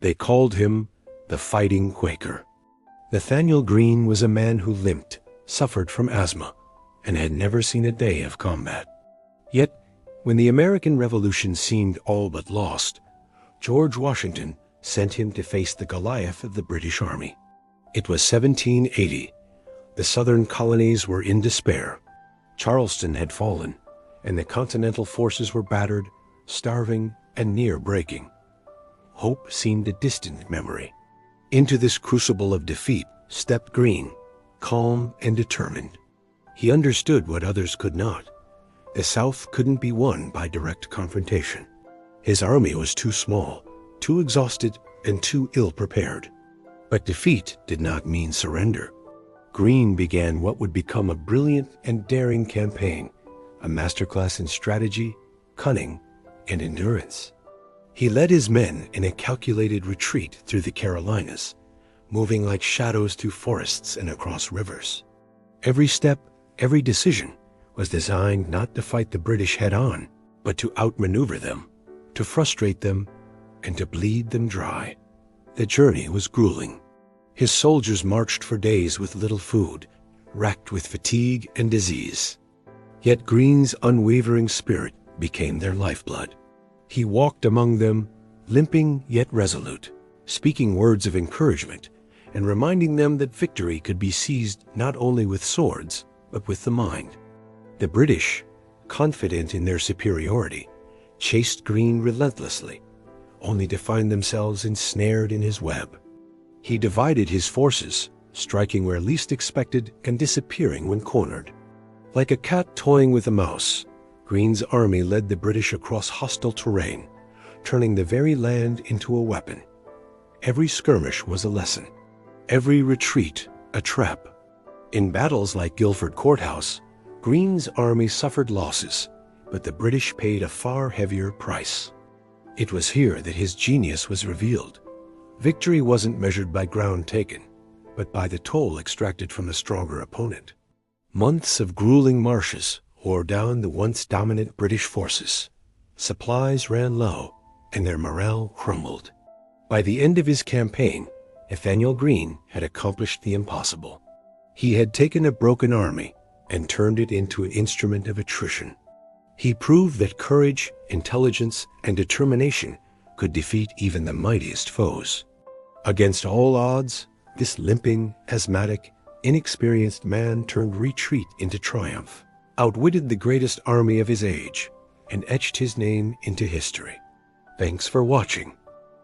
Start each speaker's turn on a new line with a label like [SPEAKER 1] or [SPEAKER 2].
[SPEAKER 1] They called him the Fighting Quaker. Nathanael Greene was a man who limped, suffered from asthma, and had never seen a day of combat. Yet, when the American Revolution seemed all but lost, George Washington sent him to face the Goliath of the British Army. It was 1780. The southern colonies were in despair. Charleston had fallen, and the Continental forces were battered, starving, and near breaking. Hope seemed a distant memory. Into this crucible of defeat stepped Greene, calm and determined. He understood what others could not. The South couldn't be won by direct confrontation. His army was too small, too exhausted, and too ill-prepared. But defeat did not mean surrender. Greene began what would become a brilliant and daring campaign, a masterclass in strategy, cunning, and endurance. He led his men in a calculated retreat through the Carolinas, moving like shadows through forests and across rivers. Every step, every decision was designed not to fight the British head-on, but to outmaneuver them, to frustrate them, and to bleed them dry. The journey was grueling. His soldiers marched for days with little food, racked with fatigue and disease. Yet Greene's unwavering spirit became their lifeblood. He walked among them, limping yet resolute, speaking words of encouragement and reminding them that victory could be seized not only with swords, but with the mind. The British, confident in their superiority, chased Greene relentlessly, only to find themselves ensnared in his web. He divided his forces, striking where least expected and disappearing when cornered. Like a cat toying with a mouse, Greene's army led the British across hostile terrain, turning the very land into a weapon. Every skirmish was a lesson, every retreat a trap. In battles like Guilford Courthouse, Greene's army suffered losses, but the British paid a far heavier price. It was here that his genius was revealed. Victory wasn't measured by ground taken, but by the toll extracted from the stronger opponent. Months of grueling marches wore down the once dominant British forces. Supplies ran low, and their morale crumbled. By the end of his campaign, Nathanael Greene had accomplished the impossible. He had taken a broken army and turned it into an instrument of attrition. He proved that courage, intelligence, and determination could defeat even the mightiest foes. Against all odds, this limping, asthmatic, inexperienced man turned retreat into triumph, outwitted the greatest army of his age, and etched his name into history. Thanks for watching.